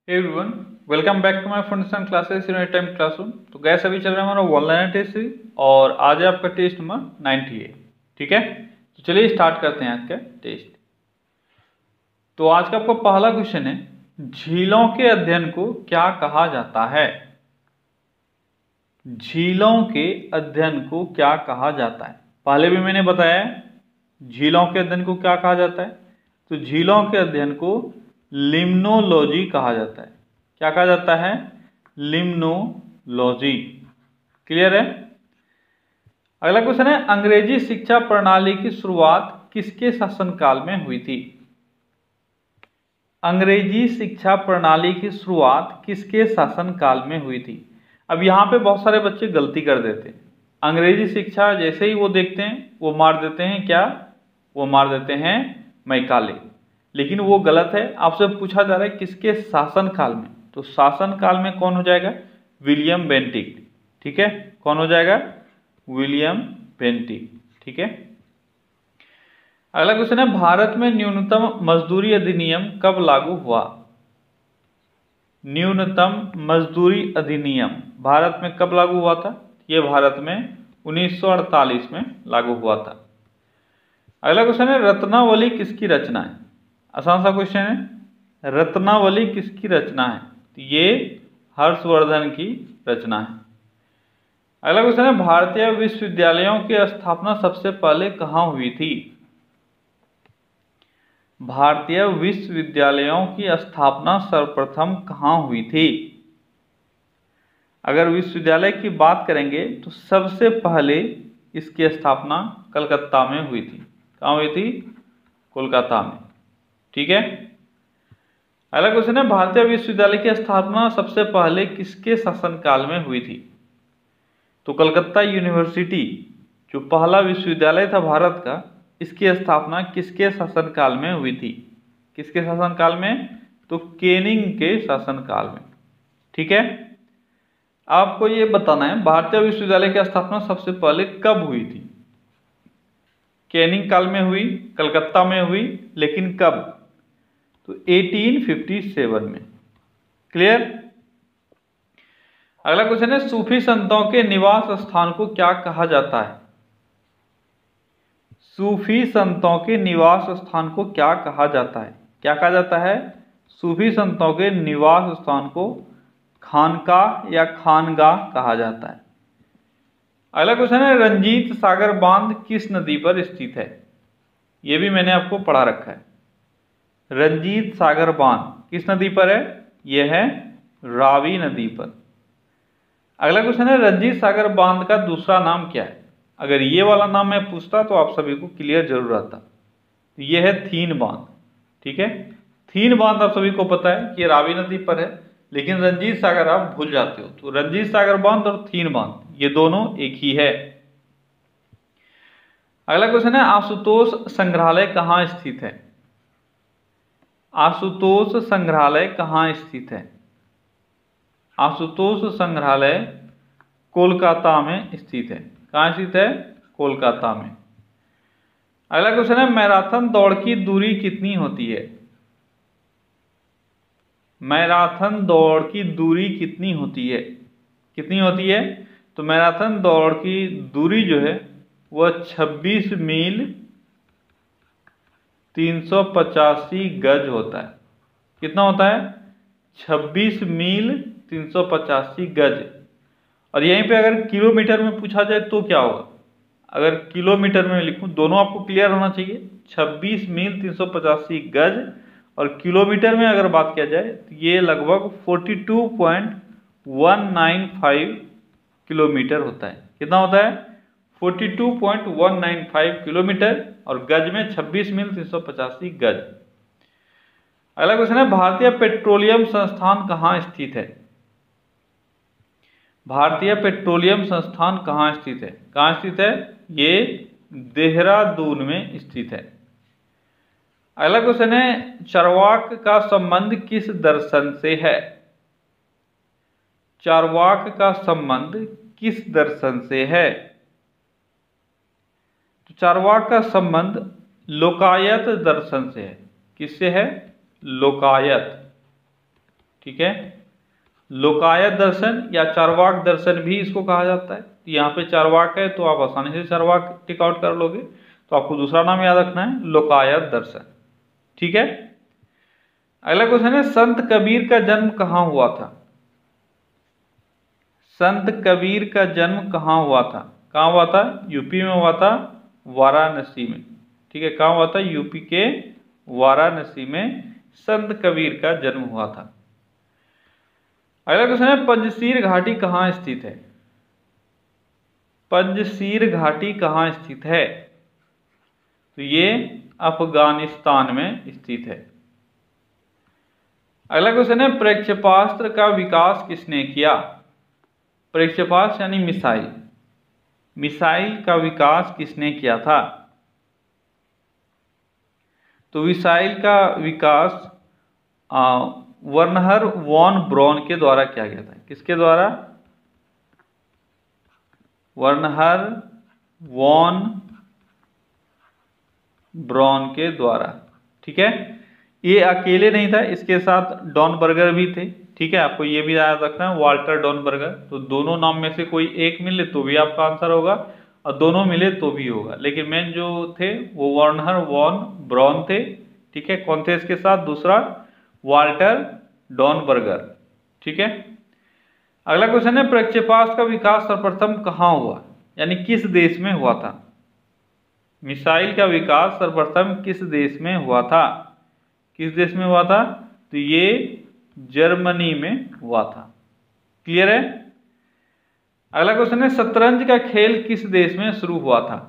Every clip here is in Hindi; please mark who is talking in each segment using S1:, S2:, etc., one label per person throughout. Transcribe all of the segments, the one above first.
S1: Hey everyone, welcome back to my Foundation Classes Unit Time Classroom। तो गैस अभी चल रहा है हमारा ऑनलाइन टेस्ट सीरीज और आज है आपका टेस्ट नंबर 98। ठीक है, तो चलिए स्टार्ट करते हैं आज का टेस्ट। तो आज का आपका पहला क्वेश्चन है, झीलों के अध्ययन को क्या कहा जाता है? झीलों के अध्ययन को क्या कहा जाता है? पहले भी मैंने बताया झीलों के अध्ययन को क्या कहा जाता है। तो झीलों के अध्ययन को लिम्नोलॉजी कहा जाता है। क्या कहा जाता है? लिम्नोलॉजी। क्लियर है? अगला क्वेश्चन है, अंग्रेजी शिक्षा प्रणाली की शुरुआत किसके शासनकाल में हुई थी? अंग्रेजी शिक्षा प्रणाली की शुरुआत किसके शासनकाल में हुई थी? अब यहाँ पे बहुत सारे बच्चे गलती कर देते हैं। अंग्रेजी शिक्षा जैसे ही वो देखते हैं वो मार देते हैं क्या? वो मार देते हैं मैकाले। लेकिन वो गलत है। आपसे पूछा जा रहा है किसके शासनकाल में, तो शासनकाल में कौन हो जाएगा? William Bentinck. ठीक है, कौन हो जाएगा? William Bentinck. ठीक है। अगला क्वेश्चन है, भारत में न्यूनतम मजदूरी अधिनियम कब लागू हुआ? न्यूनतम मजदूरी अधिनियम भारत में कब लागू हुआ था? यह भारत में 1948 में लागू हुआ था। अगला क्वेश्चन है, रत्नावली किसकी रचना है? आसान सा क्वेश्चन है, रत्नावली किसकी रचना है? तो ये हर्षवर्धन की रचना है। अगला क्वेश्चन है, भारतीय विश्वविद्यालयों की स्थापना सबसे पहले कहाँ हुई थी? भारतीय विश्वविद्यालयों की स्थापना सर्वप्रथम कहाँ हुई थी? अगर विश्वविद्यालय की बात करेंगे तो सबसे पहले इसकी स्थापना कलकत्ता में हुई थी। कहाँ हुई थी? कोलकाता में। ठीक है। अगला क्वेश्चन है, भारतीय विश्वविद्यालय की स्थापना सबसे पहले किसके शासनकाल में हुई थी? तो कलकत्ता यूनिवर्सिटी जो पहला विश्वविद्यालय था भारत का, इसकी स्थापना किसके शासनकाल में हुई थी? किसके शासनकाल में? तो केनिंग के शासनकाल में। ठीक है। आपको ये बताना है भारतीय विश्वविद्यालय की स्थापना सबसे पहले कब हुई थी? केनिंग काल में हुई, कलकत्ता में हुई, लेकिन कब? तो 1857 में। क्लियर? अगला क्वेश्चन है, सूफी संतों के निवास स्थान को क्या कहा जाता है? सूफी संतों के निवास स्थान को क्या कहा जाता है? क्या कहा जाता है? सूफी संतों के निवास स्थान को खानकाह या खानगाह कहा जाता है। अगला क्वेश्चन है, रंजीत सागर बांध किस नदी पर स्थित है? यह भी मैंने आपको पढ़ा रखा है। रंजीत सागर बांध किस नदी पर है? यह है रावी नदी पर। अगला क्वेश्चन है, रंजीत सागर बांध का दूसरा नाम क्या है? अगर ये वाला नाम मैं पूछता तो आप सभी को क्लियर जरूर आता। तो यह है थीन बांध। ठीक है, थीन बांध आप सभी को पता है कि रावी नदी पर है, लेकिन रंजीत सागर आप भूल जाते हो। तो रंजीत सागर बांध और थीन बांध ये दोनों एक ही है। अगला क्वेश्चन है, आशुतोष संग्रहालय कहाँ स्थित है? आशुतोष संग्रहालय कहाँ स्थित है? आशुतोष संग्रहालय कोलकाता में स्थित है। कहाँ स्थित है? कोलकाता में। अगला क्वेश्चन है, मैराथन दौड़ की दूरी कितनी होती है? मैराथन दौड़ की दूरी कितनी होती है? कितनी होती है? तो मैराथन दौड़ की दूरी जो है वह 26 मील 385 गज होता है। कितना होता है? 26 मील 385 गज। और यहीं पे अगर किलोमीटर में पूछा जाए तो क्या होगा? अगर किलोमीटर में लिखूं, दोनों आपको क्लियर होना चाहिए। 26 मील 385 गज और किलोमीटर में अगर बात किया जाए तो ये लगभग 42.195 किलोमीटर होता है। कितना होता है? 42.195 किलोमीटर और गज में 26 मील 385 गज। अगला क्वेश्चन है, भारतीय पेट्रोलियम संस्थान कहाँ स्थित है? भारतीय पेट्रोलियम संस्थान कहाँ स्थित है? कहाँ स्थित है? ये देहरादून में स्थित है। अगला क्वेश्चन है, चार्वाक का संबंध किस दर्शन से है? चार्वाक का संबंध किस दर्शन से है? तो चार्वाक का संबंध लोकायत दर्शन से है। किससे है? लोकायत। ठीक है। लोकायत दर्शन या चार्वाक दर्शन भी इसको कहा जाता है। यहाँ पे चार्वाक है तो आप आसानी से चार्वाक टिक आउट कर लोगे, तो आपको दूसरा नाम याद रखना है लोकायत दर्शन, ठीक है। अगला क्वेश्चन है संत कबीर का जन्म कहाँ हुआ था? संत कबीर का जन्म कहाँ हुआ था? कहाँ हुआ था? यूपी में हुआ था, वाराणसी में, ठीक है। कहाँ हुआ था? यूपी के वाराणसी में संत कबीर का जन्म हुआ था। अगला क्वेश्चन है पंजशीर घाटी कहाँ स्थित है? पंजशीर घाटी कहाँ स्थित है? तो ये अफगानिस्तान में स्थित है। अगला क्वेश्चन है प्रक्षेपास्त्र का विकास किसने किया? प्रक्षेपास्त्र यानी मिसाइल, मिसाइल का विकास किसने किया था? तो मिसाइल का विकास वर्नर वॉन ब्रॉन के द्वारा किया गया था। किसके द्वारा? वर्नर वॉन ब्रॉन के द्वारा, ठीक है। ये अकेले नहीं था, इसके साथ डॉनबर्गर भी थे, ठीक है। आपको ये भी याद रखना है वाल्टर डॉनबर्गर। तो दोनों नाम में से कोई एक मिले तो भी आपका आंसर होगा और दोनों मिले तो भी होगा, लेकिन मेन जो थे वो वर्नर वॉन ब्रॉन थे, ठीक है। कौन थे इसके साथ? दूसरा वाल्टर डॉनबर्गर, ठीक है। अगला क्वेश्चन है प्रक्षेपास्त्र का विकास सर्वप्रथम कहाँ हुआ, यानी किस देश में हुआ था? मिसाइल का विकास सर्वप्रथम किस देश में हुआ था? किस देश में हुआ था? तो ये जर्मनी में हुआ था। क्लियर है। अगला क्वेश्चन है शतरंज का खेल किस देश में शुरू हुआ था?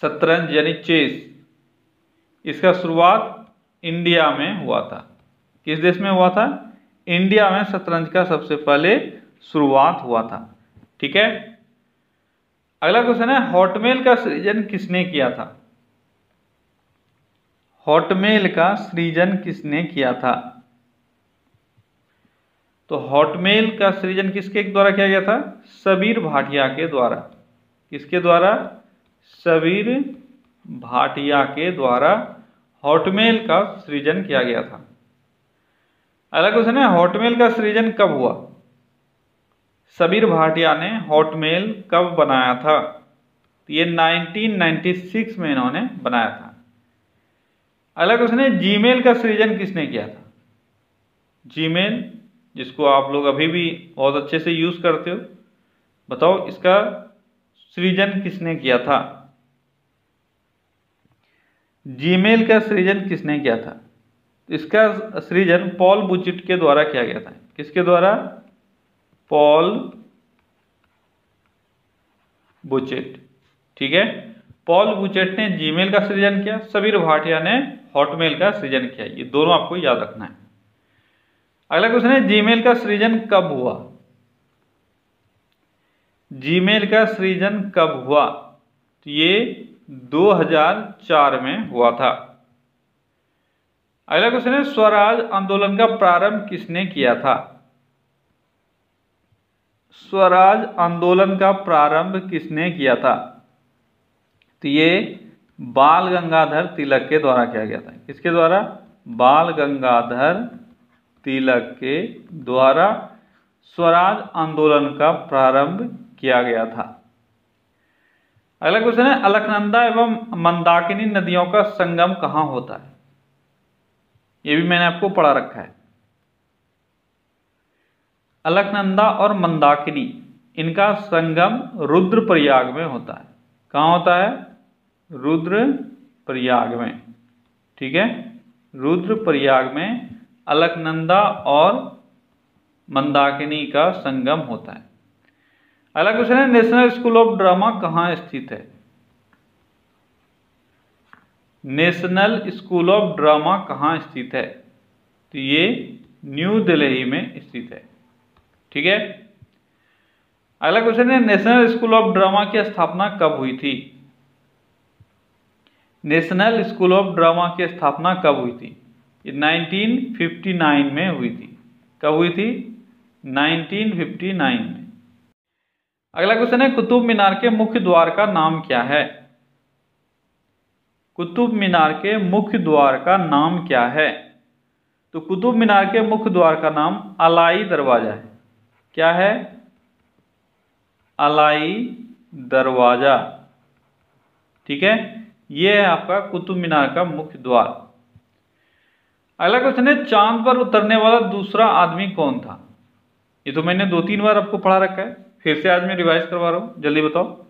S1: शतरंज यानी चेस, इसका शुरुआत इंडिया में हुआ था। किस देश में हुआ था? इंडिया में शतरंज का सबसे पहले शुरुआत हुआ था, ठीक है। अगला क्वेश्चन है हॉटमेल का सृजन किसने किया था? हॉटमेल का सृजन किसने किया था? तो हॉटमेल का सृजन किसके द्वारा किया गया था? सबीर भाटिया के द्वारा। किसके द्वारा? सबीर भाटिया के द्वारा हॉटमेल का सृजन किया गया था। अगला क्वेश्चन है हॉटमेल का सृजन कब हुआ? सबीर भाटिया ने हॉटमेल कब बनाया था? तो ये 1996 में इन्होंने बनाया था। अगला क्वेश्चन है जीमेल का सृजन किसने किया था? जीमेल, जिसको आप लोग अभी भी बहुत अच्छे से यूज करते हो, बताओ इसका सृजन किसने किया था? जीमेल का सृजन किसने किया था? इसका सृजन पॉल बुचेट के द्वारा किया गया था। किसके द्वारा? पॉल बुचेट, ठीक है। पॉल बुचेट ने जीमेल का सृजन किया, सबीर भाटिया ने हॉटमेल का सृजन किया। ये दोनों आपको याद रखना है। अगला क्वेश्चन है जीमेल का सृजन कब हुआ? जीमेल का सृजन कब हुआ? तो ये 2004 में हुआ था। अगला क्वेश्चन है स्वराज आंदोलन का प्रारंभ किसने किया था? स्वराज आंदोलन का प्रारंभ किसने किया था? तो ये बाल गंगाधर तिलक के द्वारा किया गया था। किसके द्वारा? बाल गंगाधर तिलक के द्वारा स्वराज आंदोलन का प्रारंभ किया गया था। अगला क्वेश्चन है अलकनंदा एवं मंदाकिनी नदियों का संगम कहाँ होता है? ये भी मैंने आपको पढ़ा रखा है। अलकनंदा और मंदाकिनी, इनका संगम रुद्रप्रयाग में होता है। कहाँ होता है? रुद्रप्रयाग में, ठीक है। रुद्रप्रयाग में अलकनंदा और मंदाकिनी का संगम होता है। अगला क्वेश्चन है नेशनल स्कूल ऑफ ड्रामा कहाँ स्थित है? नेशनल स्कूल ऑफ ड्रामा कहाँ स्थित है? तो ये न्यू दिल्ली में स्थित है, ठीक है। अगला क्वेश्चन है नेशनल स्कूल ऑफ ड्रामा की स्थापना कब हुई थी? नेशनल स्कूल ऑफ ड्रामा की स्थापना कब हुई थी? ये 1959 में हुई थी। कब हुई थी? 1959 में। अगला क्वेश्चन है कुतुब मीनार के मुख्य द्वार का नाम क्या है? कुतुब मीनार के मुख्य द्वार का नाम क्या है? तो कुतुब मीनार के मुख्य द्वार का नाम अलाई दरवाजा है। क्या है? अलाई दरवाजा। ठीक है, यह है आपका कुतुब मीनार का मुख्य द्वार। अगला क्वेश्चन है, चांद पर उतरने वाला दूसरा आदमी कौन था? ये तो मैंने 2-3 बार आपको पढ़ा रखा है, फिर से आज मैं रिवाइज करवा रहा हूं, जल्दी बताओ।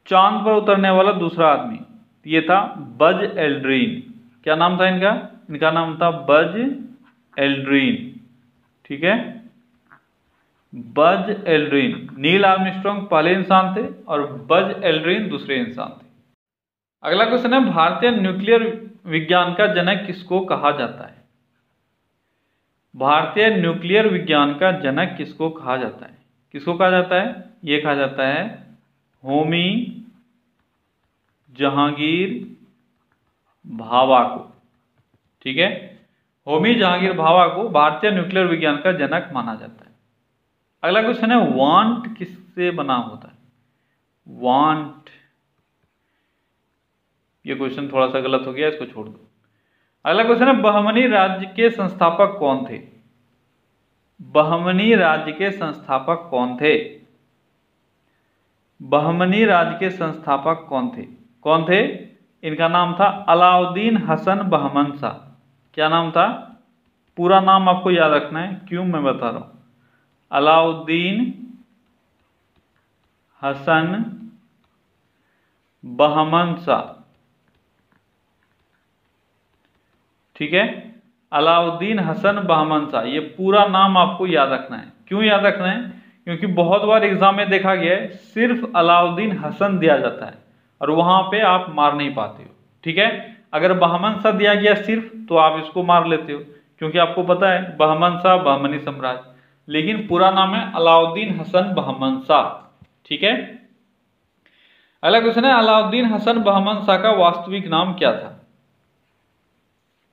S1: चांद पर उतरने वाला दूसरा आदमी, ये था बज एल्ड्रिन। क्या नाम था इनका? इनका नाम था बज एल्ड्रिन। ठीक है, बज एल्ड्रिन। नील आर्मस्ट्रांग पहले इंसान थे और बज एल्ड्रिन दूसरे इंसान थे। अगला क्वेश्चन है, भारतीय न्यूक्लियर विज्ञान का जनक किसको कहा जाता है? भारतीय न्यूक्लियर विज्ञान का जनक किसको कहा जाता है? किसको कहा जाता है? यह कहा जाता है होमी जहांगीर भाभा को। ठीक है, होमी जहांगीर भाभा को भारतीय न्यूक्लियर विज्ञान का जनक माना जाता है। अगला क्वेश्चन है, वांट किससे बना होता है? वांट, ये क्वेश्चन थोड़ा सा गलत हो गया, इसको छोड़ दो। अगला क्वेश्चन है, बहमनी राज्य के संस्थापक कौन थे? बहमनी राज्य के संस्थापक कौन थे? बहमनी राज्य के संस्थापक कौन थे? कौन थे? इनका नाम था अलाउद्दीन हसन बहमन शाह। क्या नाम था? पूरा नाम आपको याद रखना है, क्यों मैं बता रहा हूं। अलाउद्दीन हसन बहमन शाह। ठीक है, अलाउद्दीन हसन बहमन शाह, ये पूरा नाम आपको याद रखना है। क्यों याद रखना है? क्योंकि बहुत बार एग्जाम में देखा गया है सिर्फ अलाउद्दीन हसन दिया जाता है और वहां पे आप मार नहीं पाते हो। ठीक है, अगर बहमन शाह दिया गया सिर्फ तो आप इसको मार लेते हो, क्योंकि आपको पता है बहमन शाह बहमनी साम्राज्य, लेकिन पूरा नाम है अलाउद्दीन हसन बहमन शाह। ठीक है, अगला क्वेश्चन है, अलाउद्दीन हसन बहमन शाह का वास्तविक नाम क्या था?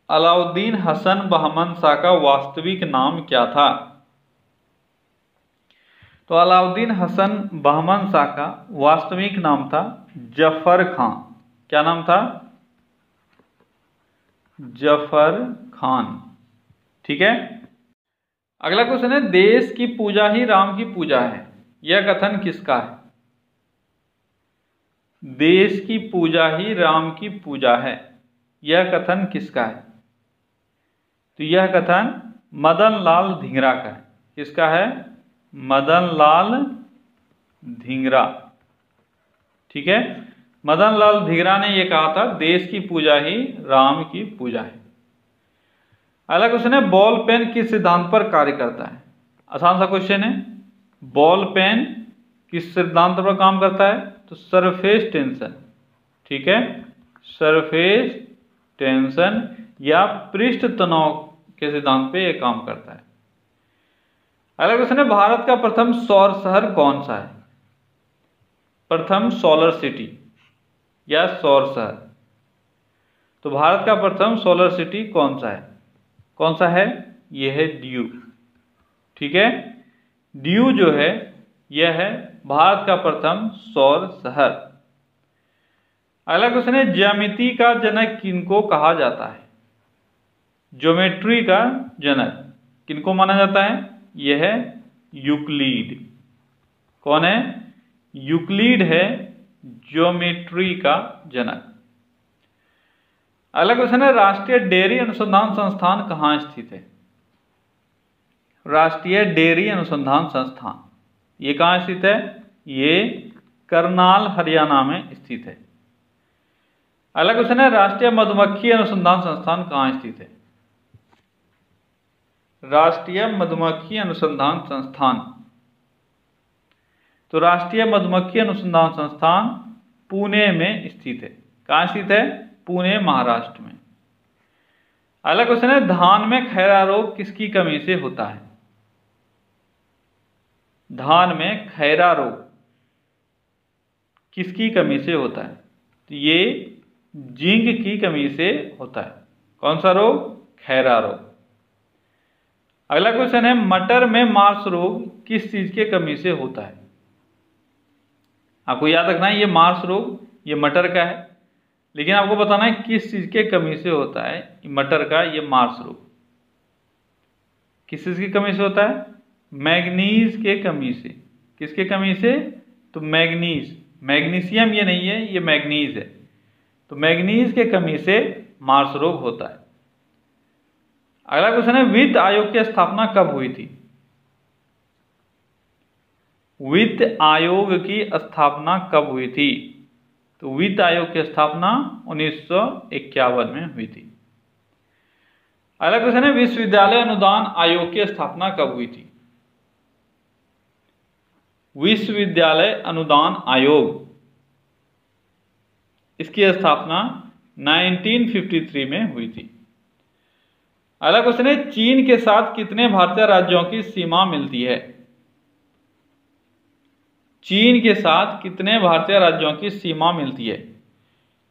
S1: अलाउद्दीन हसन बहमन शाह का वास्तविक नाम क्या था? तो अलाउद्दीन हसन बहमन शाह का वास्तविक नाम था जफर खान। क्या नाम था? जफर खान। ठीक है, अगला क्वेश्चन है, देश की पूजा ही राम की पूजा है, यह कथन किसका है? देश की पूजा ही राम की पूजा है, यह कथन किसका है? तो यह कथन मदन लाल धिंगरा का है। किसका है? मदन लाल धिंगरा। ठीक है, मदन लाल धिंगरा ने यह कहा था देश की पूजा ही राम की पूजा है। अगला क्वेश्चन है, बॉल पेन किस सिद्धांत पर कार्य करता है? आसान सा क्वेश्चन है, बॉल पेन किस सिद्धांत पर काम करता है? तो सरफेस टेंशन। ठीक है, सरफेस टेंशन या पृष्ठ तनाव के सिद्धांत पे यह काम करता है। अगला क्वेश्चन है, भारत का प्रथम सौर शहर कौन सा है? प्रथम सोलर सिटी या सौर शहर। तो भारत का प्रथम सोलर सिटी कौन सा है? कौन सा है? यह है ड्यू। ठीक है, ड्यू जो है यह है भारत का प्रथम सौर शहर। अगला क्वेश्चन है, ज्यामिति का जनक किनको कहा जाता है? ज्योमेट्री का जनक किनको माना जाता है? यह है यूक्लिड। कौन है? यूक्लिड है ज्योमेट्री का जनक। अगला क्वेश्चन है, राष्ट्रीय डेयरी अनुसंधान संस्थान कहाँ स्थित है? राष्ट्रीय डेयरी अनुसंधान संस्थान ये कहाँ स्थित है? ये करनाल हरियाणा में स्थित है। अगला क्वेश्चन है, राष्ट्रीय मधुमक्खी अनुसंधान संस्थान कहाँ स्थित है? राष्ट्रीय मधुमक्खी अनुसंधान संस्थान, तो राष्ट्रीय मधुमक्खी अनुसंधान संस्थान पुणे में स्थित है। कहाँ स्थित है? पुणे, महाराष्ट्र में। अगला क्वेश्चन है, धान में खैरा रोग किसकी कमी से होता है? धान में खैरा रोग किसकी कमी से होता है? तो ये जिंक की कमी से होता है। कौन सा रोग? खैरा रोग। अगला क्वेश्चन है, मटर में मार्स रोग किस चीज के कमी से होता है? आपको याद रखना है ये मार्स रोग ये मटर का है, लेकिन आपको बताना है किस चीज के कमी से होता है मटर का ये मार्स रोग। किस चीज़ की कमी से होता है? मैग्नीज के कमी से। किसके कमी से? तो मैग्नीज, मैग्नीशियम ये नहीं है, ये मैग्नीज है। तो मैग्नीज के कमी से मार्स रोग होता है। अगला क्वेश्चन है, वित्त आयोग की स्थापना कब हुई थी? वित्त आयोग की स्थापना कब हुई थी? तो वित्त आयोग की स्थापना 1951 में हुई थी। अगला क्वेश्चन है, विश्वविद्यालय अनुदान आयोग की स्थापना कब हुई थी? विश्वविद्यालय अनुदान आयोग, इसकी स्थापना 1953 में हुई थी। अगला क्वेश्चन है, चीन के साथ कितने भारतीय राज्यों की सीमा मिलती है? चीन के साथ कितने भारतीय राज्यों की सीमा मिलती है?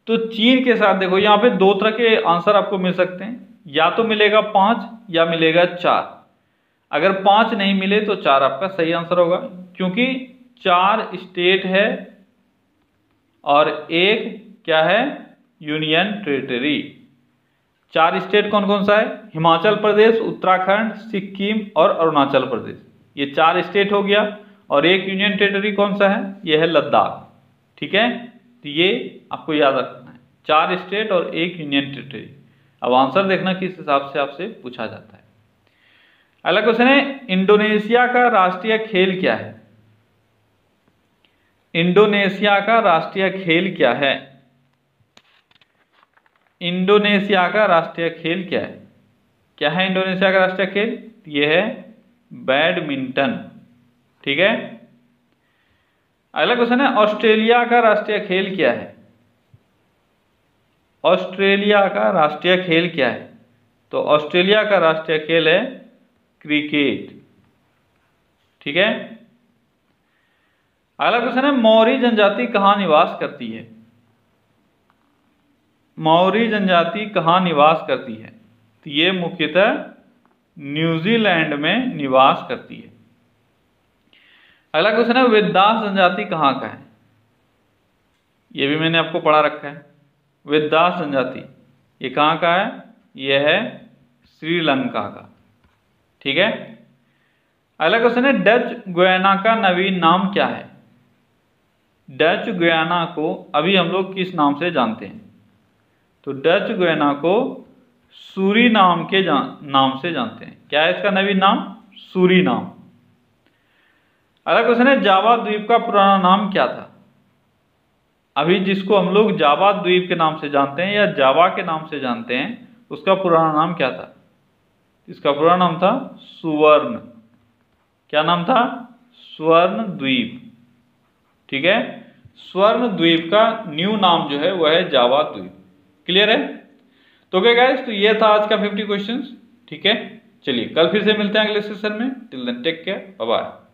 S1: तो चीन के साथ देखो यहां पे दो तरह के आंसर आपको मिल सकते हैं, या तो मिलेगा 5 या मिलेगा 4। अगर 5 नहीं मिले तो 4 आपका सही आंसर होगा, क्योंकि 4 स्टेट है और एक क्या है? Union territory. 4 स्टेट कौन कौन सा है? हिमाचल प्रदेश, उत्तराखंड, सिक्किम और अरुणाचल प्रदेश। ये 4 स्टेट हो गया। और एक यूनियन टेरिटरी कौन सा है? ये है लद्दाख। ठीक है, तो ये आपको याद रखना है, 4 स्टेट और एक यूनियन टेरिटरी। अब आंसर देखना किस हिसाब से आपसे पूछा जाता है। अगला क्वेश्चन है, इंडोनेशिया का राष्ट्रीय खेल क्या है? इंडोनेशिया का राष्ट्रीय खेल क्या है? इंडोनेशिया का राष्ट्रीय खेल क्या है? क्या है इंडोनेशिया का राष्ट्रीय खेल? यह है बैडमिंटन। ठीक है। अगला क्वेश्चन है, ऑस्ट्रेलिया का राष्ट्रीय खेल क्या है? ऑस्ट्रेलिया का राष्ट्रीय खेल क्या है? तो ऑस्ट्रेलिया का राष्ट्रीय खेल है क्रिकेट। ठीक है। अगला क्वेश्चन है, मौरी जनजाति कहां निवास करती है? मौरी जनजाति कहां निवास करती है? तो ये मुख्यतः न्यूजीलैंड में निवास करती है। अगला क्वेश्चन है, वेदास जनजाति कहाँ का है? ये भी मैंने आपको पढ़ा रखा है। वेदास जनजाति ये कहाँ का है? ये है श्रीलंका का। ठीक है। अगला क्वेश्चन है, डच गुयाना का नवीन नाम क्या है? डच गुयाना को अभी हम लोग किस नाम से जानते हैं? तो डच गुयाना को सूरीनाम के नाम से जानते हैं। क्या है इसका नवीन नाम? सूरीनाम। अगला क्वेश्चन है, जावा द्वीप का पुराना नाम क्या था? अभी जिसको हम लोग जावा द्वीप के नाम से जानते हैं या जावा के नाम से जानते हैं, उसका पुराना नाम क्या था? इसका पुराना नाम था सुवर्ण। क्या नाम था? स्वर्ण द्वीप। ठीक है। स्वर्ण द्वीप का न्यू नाम जो है वह है जावा द्वीप। क्लियर है? तो क्या गाइस, तो ये था आज का 50 क्वेश्चंस। ठीक है, चलिए कल फिर से मिलते हैं अगले सेशन में। Till then take care, bye bye.